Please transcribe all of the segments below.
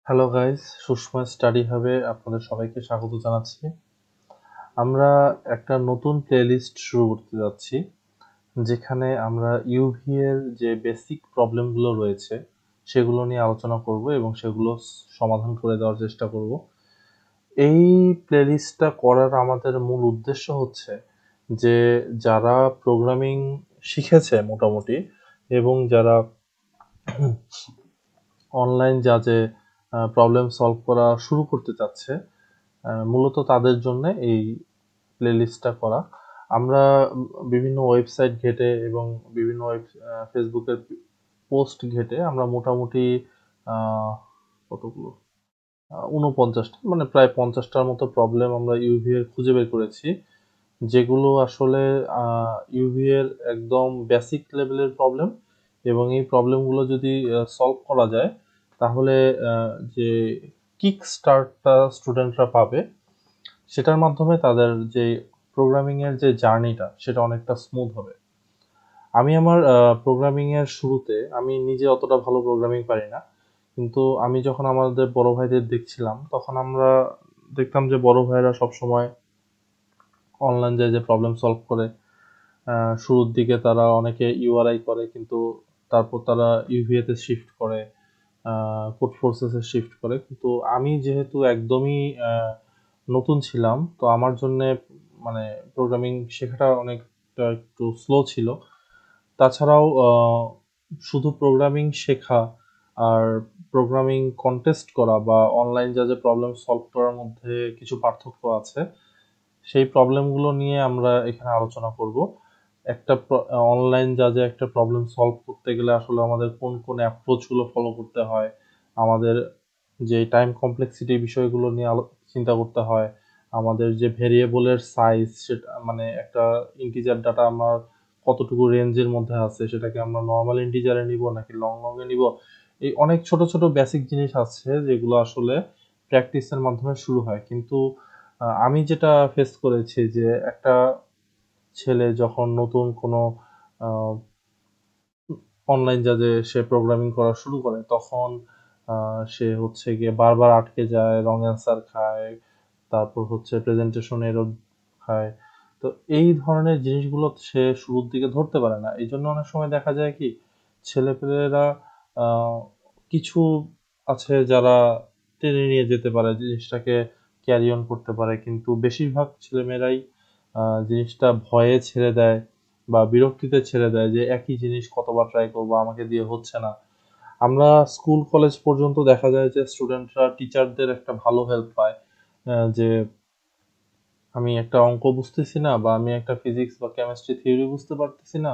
Hello guys, Sushmoy study হাবে আপনাদের সবাইকে স্বাগত জানাচ্ছি। আমরা একটা নতুন প্লেলিস্ট শুরু করতে যাচ্ছি, যেখানে আমরা ইউভি এর যে বেসিক প্রবলেমগুলো রয়েছে সেগুলো নিয়ে আলোচনা করব এবং সেগুলো সমাধান করে দেওয়ার চেষ্টা করব। এই প্লেলিস্টটা করার আমাদের মূল উদ্দেশ্য হচ্ছে যে যারা প্রোগ্রামিং শিখেছে মোটামুটি এবং যারা অনলাইন জাজে প্রবলেম সলভ করা শুরু করতে চাচ্ছে, মূলত তাদের জন্য এই প্লেলিস্টটা করা। আমরা বিভিন্ন ওয়েবসাইট ঘেটে এবং বিভিন্ন ফেসবুকের পোস্ট ঘেটে আমরা মোটামুটি আহ, কতগুলো 49টা মানে প্রায় 50টার মতো প্রবলেম আমরা ইউভি এর খুঁজে বের করেছি, যেগুলো আসলে ইউভি এর একদম বেসিক লেভেলের প্রবলেম। এবং এই প্রবলেমগুলো যদি সলভ করা যায় তাহলে যে কিক স্টার্টটা স্টুডেন্টরা পাবে সেটার মাধ্যমে তাদের যে প্রোগ্রামিং এর যে জার্নিটা সেটা অনেকটা স্মুথ হবে। আমি আমার প্রোগ্রামিং এর শুরুতে আমি নিজে অতটা ভালো প্রোগ্রামিং পারি না, কিন্তু আমি যখন আমাদের বড় ভাইদের দেখছিলাম তখন আমরা দেখতাম যে বড় ভাইরা সবসময় অনলাইন যে প্রবলেম সলভ করে। শুরুর দিকে তারা অনেকে ইউআরআই করে, কিন্তু তারপর তারা ইউভিএ তে শিফট করে, কোড ফোর্সেসে শিফট করে। কিন্তু আমি যেহেতু একদমই নতুন ছিলাম, তো আমার জন্য মানে প্রোগ্রামিং শেখাটা অনেকটা একটু স্লো ছিল। তাছাড়াও শুধু প্রোগ্রামিং শেখা আর প্রোগ্রামিং কন্টেস্ট করা বা অনলাইন যে প্রবলেম সলভ করার মধ্যে কিছু পার্থক্য আছে। সেই প্রবলেমগুলো নিয়ে আমরা এখানে আলোচনা করব। একটা অনলাইন যে একটা প্রবলেম সলভ করতে গেলে আসলে আমাদের কোন কোন অ্যাপ্রোচগুলো ফলো করতে হয়, আমাদের যে টাইম কমপ্লেক্সিটি বিষয়গুলো নিয়ে চিন্তা করতে হয়, আমাদের যে ভেরিয়েবলের সাইজ সেটা মানে একটা ইন্টিজার ডাটা আমার কতটুকু রেঞ্জের মধ্যে আছে, সেটাকে আমরা নর্মাল ইন্টিজারে নিব নাকি লং লং এ নিব। এই অনেক ছোট ছোট বেসিক জিনিস আছে যেগুলো আসলে প্র্যাকটিসের মাধ্যমে শুরু হয়। কিন্তু আমি যেটা ফেস করেছি যে একটা ছেলে যখন নতুন কোনো অনলাইন জাজে সে প্রোগ্রামিং করা শুরু করে তখন সে হচ্ছে গিয়ে বারবার আটকে যায়, রং অ্যান্সার খায়, তারপর হচ্ছে প্রেজেন্টেশন এরর খায়। তো এই ধরনের জিনিসগুলো সে শুরুর দিকে ধরতে পারে না। এই জন্য অনেক সময় দেখা যায় কি ছেলেপেলেরা আহ, কিছু আছে যারা টেনে নিয়ে যেতে পারে, জিনিসটাকে ক্যারি অন করতে পারে, কিন্তু বেশিরভাগ ছেলেমেয়েরাই জিনিসটা ভয়ে ছেড়ে দেয় বা বিরক্তিতে ছেড়ে দেয় যে একই জিনিস কতবার ট্রাই করবো, আমাকে দিয়ে হচ্ছে না। আমরা স্কুল কলেজ পর্যন্ত দেখা যায় যে স্টুডেন্টরা টিচারদের একটা ভালো হেল্প পায়, যে আমি একটা অঙ্ক বুঝতেছি না বা আমি একটা ফিজিক্স বা কেমিস্ট্রি থিওরি বুঝতে পারতেছি না,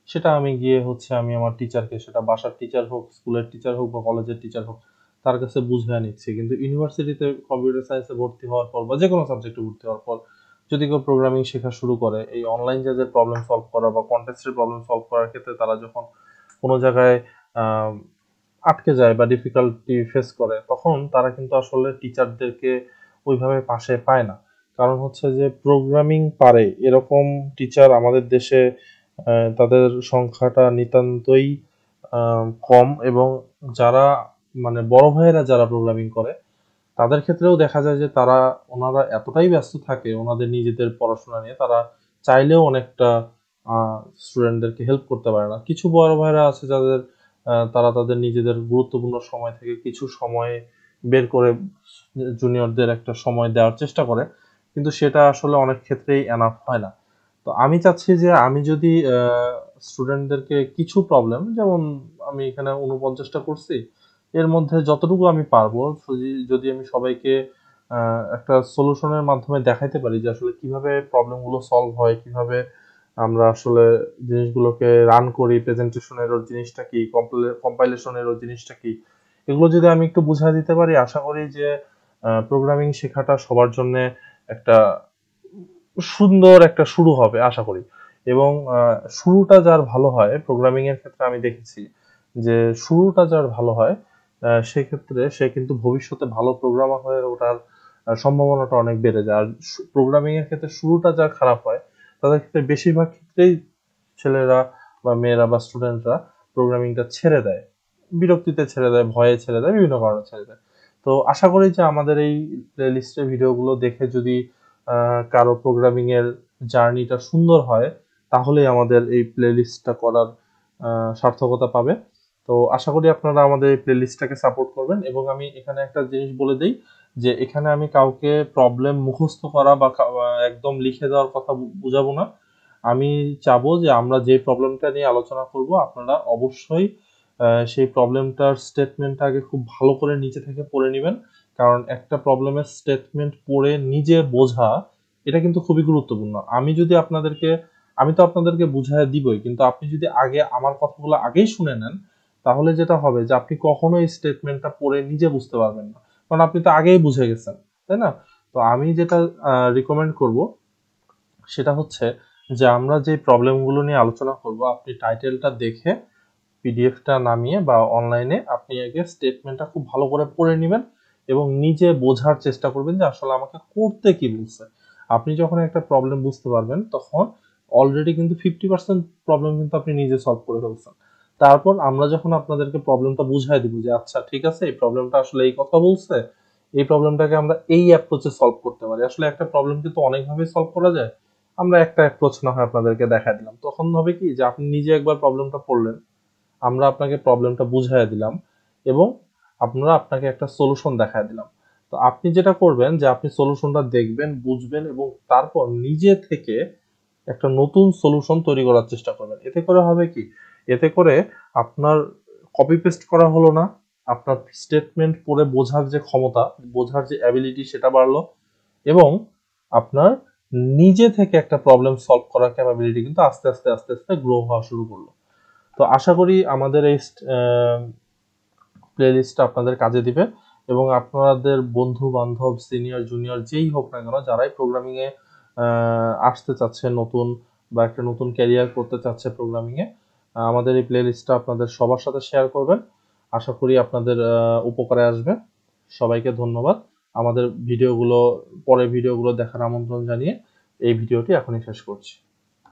সেটা আমি গিয়ে হচ্ছে আমি আমার টিচারকে, সেটা বাসার টিচার হোক, স্কুলের টিচার হোক বা কলেজের টিচার হোক, তার কাছে বুঝিয়ে নিচ্ছি। কিন্তু ইউনিভার্সিটিতে কম্পিউটার সায়েন্সে ভর্তি হওয়ার পর বা যে কোনো সাবজেক্টে ভর্তি হওয়ার পর যদি কেউ প্রোগ্রামিং শেখা শুরু করে, এই অনলাইন যে প্রবলেম সলভ করা বা কন্টেস্টের প্রবলেম সলভ করার ক্ষেত্রে তারা যখন কোনো জায়গায় আহ, আটকে যায় বা ডিফিকাল্টি ফেস করে, তখন তারা কিন্তু আসলে টিচারদেরকে ওইভাবে পাশে পায় না। কারণ হচ্ছে যে প্রোগ্রামিং পারে এরকম টিচার আমাদের দেশে তাদের সংখ্যাটা নিতান্তই কম। এবং যারা মানে বড় ভাইয়েরা যারা প্রোগ্রামিং করে তাদের ক্ষেত্রেও দেখা যায় যে ওনারা এতটাই ব্যস্ত থাকে ওনাদের নিজেদের পড়াশোনা নিয়ে, তারা চাইলেও অনেকটা স্টুডেন্টদেরকে হেল্প করতে পারে না। কিছু বড় ভাইরা আছে যাদের তারা তাদের নিজেদের গুরুত্বপূর্ণ সময় থেকে কিছু সময় বের করে জুনিয়রদের একটা সময় দেওয়ার চেষ্টা করে, কিন্তু সেটা আসলে অনেক ক্ষেত্রেই এনাফ হয় না। তো আমি চাচ্ছি যে আমি যদি স্টুডেন্টদেরকে কিছু প্রবলেম, যেমন আমি এখানে 49টা করছি, এর মধ্যে যতটুকু আমি পারবো, যদি আমি সবাইকে একটা সলিউশনের মাধ্যমে দেখাইতে পারি যে আসলে কিভাবে প্রবলেমগুলো সলভ হয়, কিভাবে আমরা আসলে জিনিসগুলোকে রান করি, প্রেজেন্টেশনের ওর জিনিসটা কি, কম্পাইলেশনের ওর জিনিসটা কি, এগুলো যদি আমি একটু বুঝিয়ে দিতে পারি, আশা করি যে প্রোগ্রামিং শেখাটা সবার জন্য একটা সুন্দর একটা শুরু হবে আশা করি। এবং শুরুটা যার ভালো হয় প্রোগ্রামিং এর ক্ষেত্রে আমি দেখেছি যে শুরুটা যার ভালো হয় সেক্ষেত্রে সে কিন্তু ভবিষ্যতে ভালো প্রোগ্রামার হয়ে ওঠার সম্ভাবনাটা অনেক বেড়ে যায়। আর প্রোগ্রামিং এর ক্ষেত্রে শুরুটা যার খারাপ হয় তাদের ক্ষেত্রে বেশিরভাগ ক্ষেত্রেই ছেলেরা বা মেয়েরা বা স্টুডেন্টরা প্রোগ্রামিংটা ছেড়ে দেয়, বিরক্তিতে ছেড়ে দেয়, ভয়ে ছেড়ে দেয়, বিভিন্ন কারণে ছেড়ে দেয়। তো আশা করি যে আমাদের এই প্লেলিস্টের ভিডিওগুলো দেখে যদি কারো প্রোগ্রামিং এর জার্নিটা সুন্দর হয়, তাহলেই আমাদের এই প্লেলিস্টটা করার সার্থকতা পাবে। তো আশা করি আপনারা আমাদের এই প্লেলিস্টটাকে সাপোর্ট করবেন। এবং আমি এখানে একটা জিনিস বলে দিই যে এখানে আমি কাউকে প্রবলেম মুখস্থ করা বা একদম লিখে দেওয়ার কথা বুঝাবো না। আমি চাবো যে আমরা যে প্রবলেমটা নিয়ে আলোচনা করব আপনারা অবশ্যই সেই প্রবলেমটার স্টেটমেন্টটা আগে খুব ভালো করে নিচে থেকে পড়ে নেবেন। কারণ একটা প্রবলেমের স্টেটমেন্ট পড়ে নিজে বোঝা এটা কিন্তু খুবই গুরুত্বপূর্ণ। আমি তো আপনাদেরকে বুঝায় দিবই, কিন্তু আপনি যদি আগে আমার কথাগুলো আগেই শুনে নেন, তাহলে যেটা হবে যে আপনি কখনো এই স্টেটমেন্টটা পড়ে নিজে বুঝতে পারবেন না, কারণ আপনি তো আগেই বুঝে গেছেন, তাই না? তো আমি যেটা রিকমেন্ড করব সেটা হচ্ছে যে আমরা যে প্রবলেমগুলো নিয়ে আলোচনা করব, আপনি টাইটেলটা দেখে পিডিএফটা নামিয়ে বা অনলাইনে আপনি আগে স্টেটমেন্টটা খুব ভালো করে পড়ে নেবেন এবং নিজে বোঝার চেষ্টা করবেন যে আসলে আমাকে করতে কি বলছে। আপনি যখন একটা প্রবলেম বুঝতে পারবেন তখন অলরেডি কিন্তু 50% প্রবলেম কিন্তু আপনি নিজে সলভ করে ফেলছেন। তারপর আমরা যখন আপনাদেরকে প্রবলেমটা বুঝাই দিব যে আচ্ছা ঠিক আছে, এই প্রবলেমটা আসলে এই কথা বলছে, এই প্রবলেমটাকে আমরা এই অ্যাপ্রোচে সলভ করতে পারি। আসলে একটা প্রবলেম কিন্তু অনেকভাবে সলভ করা যায়, আমরা একটা অ্যাপ্রোচ না হয় আপনাদেরকে দেখাই দিলাম। তখন হবে কি যে আপনি নিজে একবার প্রবলেমটা পড়লেন, আমরা আপনাকে প্রবলেমটা বুঝাইয়া দিলাম এবং আপনাকে একটা সলিউশন দেখায় দিলাম। তো আপনি যেটা করবেন যে আপনি সলিউশনটা দেখবেন, বুঝবেন এবং তারপর নিজে থেকে একটা নতুন সলিউশন তৈরি করার চেষ্টা করবেন। এতে করে হবে কি, এতে করে আপনার কপি পেস্ট করা হলো না, আপনার স্টেটমেন্ট পড়ে বোঝার যে ক্ষমতা, বোঝার যে অ্যাবিলিটি সেটা বাড়লো এবং আপনার নিজে থেকে একটা প্রবলেম সলভ করার ক্যাপাবিলিটি কিন্তু আস্তে আস্তে আস্তে আস্তে গ্রো হওয়া শুরু করলো। তো আশা করি আমাদের এই প্লেলিস্টটা আপনাদের কাজে দিবে এবং আপনাদের বন্ধু বান্ধব সিনিয়র জুনিয়র যেই হোক না কেন, যারাই প্রোগ্রামিং এ আসতে চাচ্ছে নতুন বা একটা নতুন ক্যারিয়ার করতে চাচ্ছে প্রোগ্রামিং এ, আমাদের এই প্লেলিস্টটা আপনাদের সবার সাথে শেয়ার করবেন। আশা করি আপনাদের উপকারে আসবে। সবাইকে ধন্যবাদ। আমাদের ভিডিওগুলো, পরের ভিডিওগুলো দেখার আমন্ত্রণ জানিয়ে এই ভিডিওটি এখনই শেষ করছি।